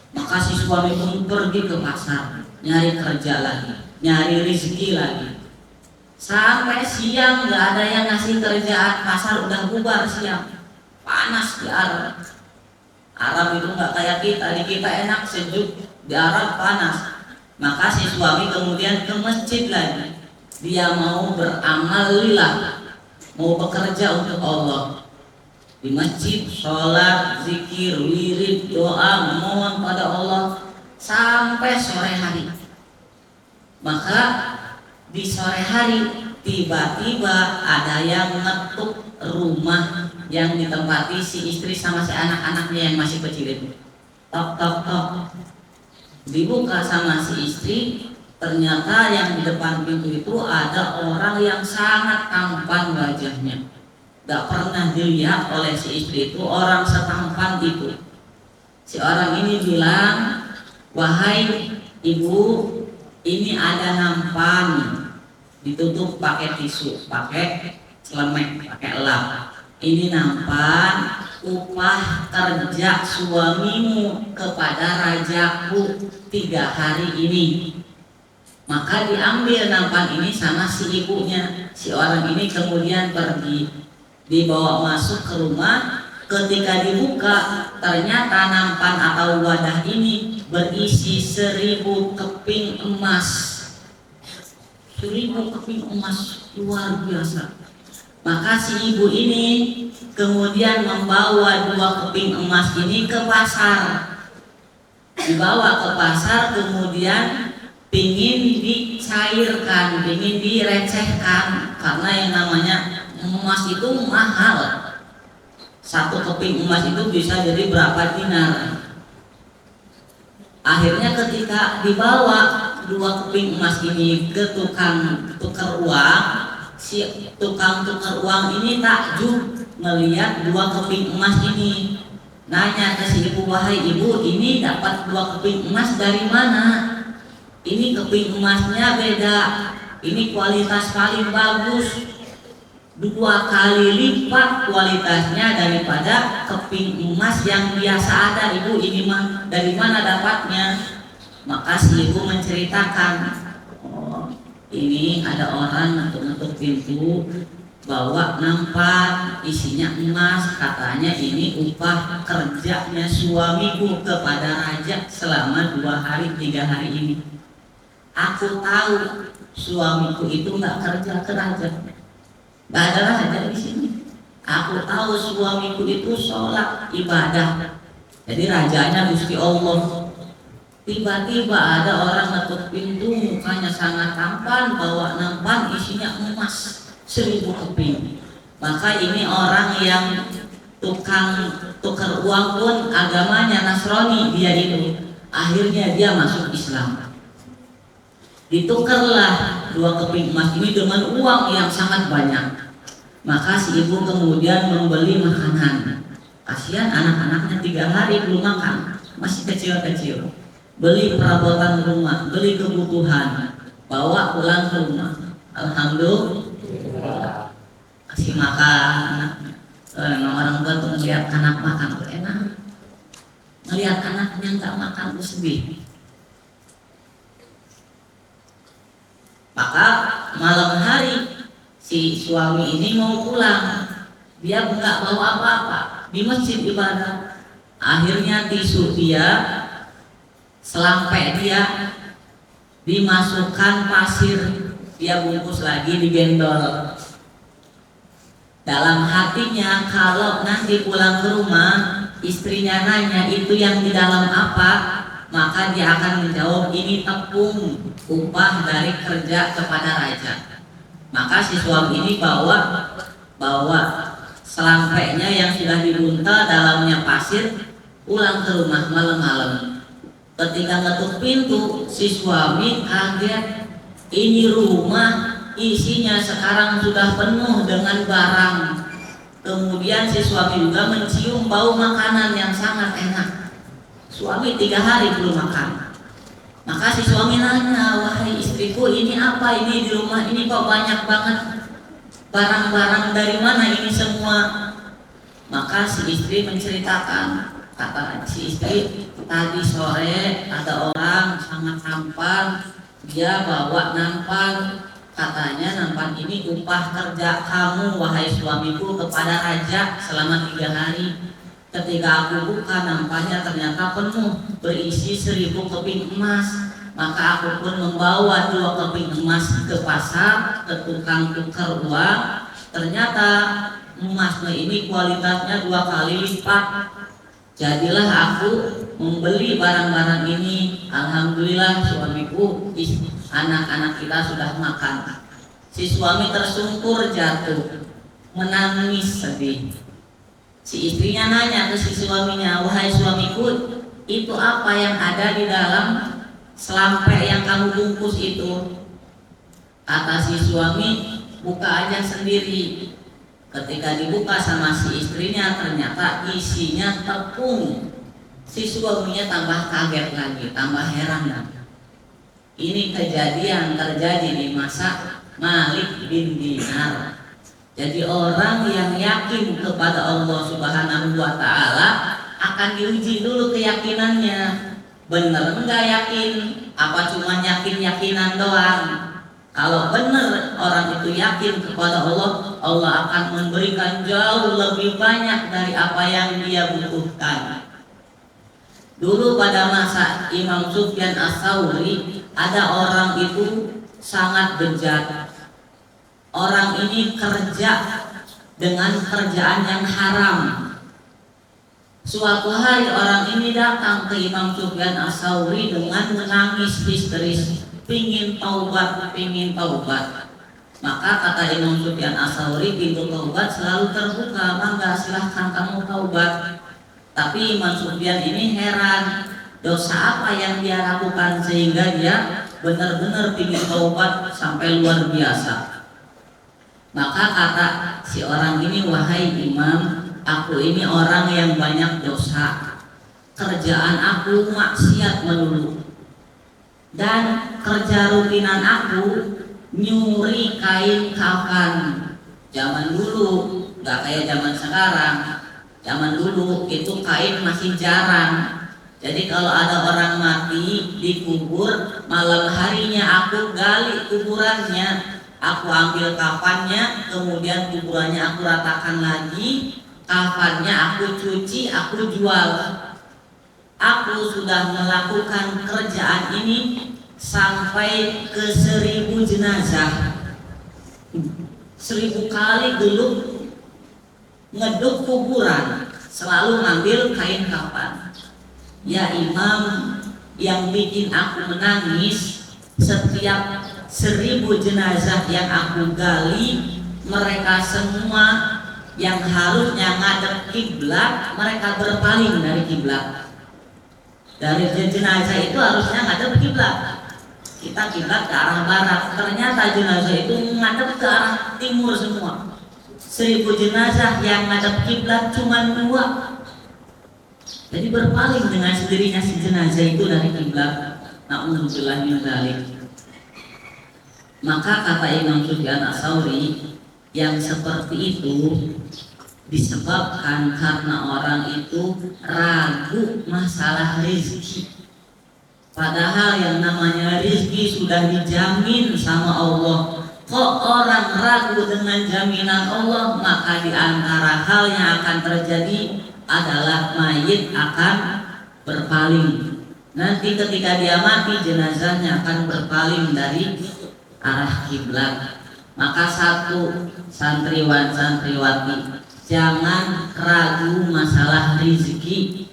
Maka si suami pun pergi ke pasar, nyari kerja lagi, nyari rezeki lagi. Sampai siang nggak ada yang ngasih kerjaan, pasar udah bubar siang. Panas di Arab. Arab itu nggak kayak kita, di kita enak sejuk, di Arab panas. Maka si suami kemudian ke masjid lagi. Dia mau beramal lillah, mau bekerja untuk Allah. Di masjid, sholat, zikir, wirid, doa, memohon pada Allah sampai sore hari. Maka di sore hari tiba-tiba ada yang ngetuk rumah yang ditempati si istri sama si anak-anaknya yang masih kecil itu. Tok tok tok. Dibuka sama si istri, ternyata yang di depan pintu itu ada orang yang sangat tampan wajahnya. Gak pernah dilihat oleh si istri itu orang setampan itu. Si orang ini bilang, "Wahai ibu, ini ada nampan, ditutup pakai tisu, pakai celemek, pakai lap. Ini nampan upah kerja suamimu kepada rajaku 3 hari ini." Maka diambil nampan ini sama si ibunya. Si orang ini kemudian pergi, dibawa masuk ke rumah. Ketika dibuka, ternyata nampan atau wadah ini berisi 1000 keping emas. 1000 keping emas, luar biasa. Maka si ibu ini kemudian membawa 2 keping emas ini ke pasar. Dibawa ke pasar, kemudian pingin dicairkan, pingin direcehkan, karena yang namanya emas itu mahal. 1 keping emas itu bisa jadi berapa dinar. Akhirnya ketika dibawa 2 keping emas ini ke tukang tukar uang, si tukang tukar uang ini takjub melihat 2 keping emas ini. Nanya ke si ibu, wahai ibu, ini dapat 2 keping emas dari mana? Ini keping emasnya beda, ini kualitas paling bagus, 2 kali lipat kualitasnya daripada keping emas yang biasa ada. Ibu, ini mah dari mana dapatnya? Maka si ibu menceritakan, oh, ini ada orang ngetuk-ngetuk pintu, bawa nampak isinya emas, katanya ini upah kerjanya suamiku kepada raja selama 2 hari 3 hari ini. Aku tahu suamiku itu nggak kerja ke raja, nggak ada raja di sini. Aku tahu suamiku itu sholat ibadah, jadi rajanya Gusti Allah. Tiba-tiba ada orang ngetuk pintu, mukanya sangat tampan, bawa nampan isinya emas 1000 keping. Maka ini orang yang tukang tukar uang pun agamanya Nasrani dia itu. Akhirnya dia masuk Islam. Ditukarlah 2 keping emas ini dengan uang yang sangat banyak. Maka si ibu kemudian membeli makanan. Kasihan anak-anaknya 3 hari belum makan, masih kecil-kecil. Beli perabotan rumah, beli kebutuhan, bawa pulang ke rumah. Alhamdulillah, kasih makan. Orang tua tuh melihat anak makan tuh enak, melihat anaknya nggak makan tuh sedih. Maka malam hari si suami ini mau pulang, dia nggak bawa apa-apa di masjid ibadah. Akhirnya tisu dia, selampe dia dimasukkan pasir, dia bungkus lagi digendol. Dalam hatinya kalau nanti pulang ke rumah istrinya nanya itu yang di dalam apa, maka dia akan menjawab ini tepung upah dari kerja kepada raja. Maka si suami ini bawa selampenya yang sudah dibuntel dalamnya pasir pulang ke rumah malam-malam. Ketika ngetuk pintu, si suami kaget, ini rumah isinya sekarang sudah penuh dengan barang. Kemudian si suami juga mencium bau makanan yang sangat enak. Suami 3 hari belum makan. Maka si suami nanya, wahai istriku, ini apa ini di rumah ini kok banyak banget barang-barang, dari mana ini semua? Maka si istri menceritakan, kata si istri, tadi sore ada orang sangat tampan, dia bawa nampan, katanya nampan ini upah kerja kamu wahai suamiku kepada raja selama 3 hari. Ketika aku buka nampannya ternyata penuh, berisi 1000 keping emas. Maka aku pun membawa 2 keping emas ke pasar, ke tukang tukar uang. Ternyata emasnya ini kualitasnya 2 kali lipat. Jadilah aku membeli barang-barang ini. Alhamdulillah suamiku, anak-anak kita sudah makan. Si suami tersungkur jatuh, menangis sedih. Si istrinya nanya ke si suaminya, wahai suamiku, itu apa yang ada di dalam selampe yang kamu bungkus itu? Kata si suami, buka aja sendiri. Ketika dibuka sama si istrinya, ternyata isinya tepung. Si suaminya tambah kaget lagi, tambah heran lagi. Ini kejadian terjadi di masa Malik bin Dinar. Jadi orang yang yakin kepada Allah Subhanahu wa Ta'ala akan diuji dulu keyakinannya. Bener enggak yakin? Apa cuma yakin-yakinan doang? Kalau benar orang itu yakin kepada Allah, Allah akan memberikan jauh lebih banyak dari apa yang dia butuhkan. Dulu pada masa Imam Sufyan Ats-Tsauri, ada orang itu sangat bejat. Orang ini kerja dengan kerjaan yang haram. Suatu hari orang ini datang ke Imam Sufyan Ats-Tsauri dengan menangis histeris, pingin taubat. Maka kata Imam Sufyan Ats-Tsauri, pintu taubat selalu terbuka, mangga silahkan kamu taubat. Tapi Imam Sufyan ini heran, dosa apa yang dia lakukan sehingga dia benar-benar pingin taubat sampai luar biasa. Maka kata si orang ini, wahai Imam, aku ini orang yang banyak dosa, kerjaan aku maksiat melulu, dan kerja rutinan aku nyuri kain kafan. Zaman dulu gak kayak zaman sekarang. Zaman dulu itu kain masih jarang. Jadi kalau ada orang mati dikubur, malam harinya aku gali kuburannya, aku ambil kafannya, kemudian kuburannya aku ratakan lagi, kafannya aku cuci, aku jual. Aku sudah melakukan kerjaan ini sampai ke 1000 jenazah. 1000 kali dulu ngeduk kuburan, selalu ngambil kain kafan. Ya Imam, yang bikin aku menangis, setiap 1000 jenazah yang aku gali, mereka semua yang harusnya ngadep kiblat, mereka berpaling dari kiblat. Dari jenazah itu harusnya ngadep kiblat, kita kiblat ke arah barat, ternyata jenazah itu ngadep ke arah timur semua. 1000 jenazah yang ngadep kiblat cuma 2. Jadi berpaling dengan sendirinya si jenazah itu dari kiblat. Na'udzubillah min dzalik. Maka kata Imam Sufyan Ats-Tsauri, yang seperti itu disebabkan karena orang itu ragu masalah rezeki. Padahal yang namanya rezeki sudah dijamin sama Allah. Kok orang ragu dengan jaminan Allah? Maka di antara hal yang akan terjadi adalah mayit akan berpaling. Nanti ketika dia mati, jenazahnya akan berpaling dari arah kiblat. Maka satu, santriwan santriwati, jangan ragu masalah rezeki.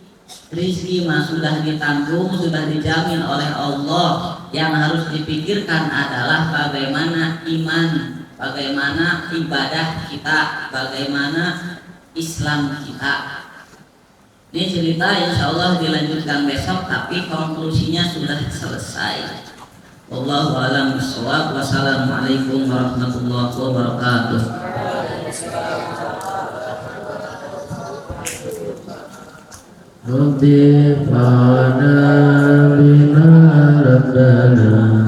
Rezeki mah sudah ditanggung, sudah dijamin oleh Allah. Yang harus dipikirkan adalah bagaimana iman, bagaimana ibadah kita, bagaimana Islam kita. Ini cerita insya Allah dilanjutkan besok, tapi konklusinya sudah selesai. Wallahu a'lam bishawab. Wassalamualaikum warahmatullahi wabarakatuh. Rabbi fa'ana bina rabbana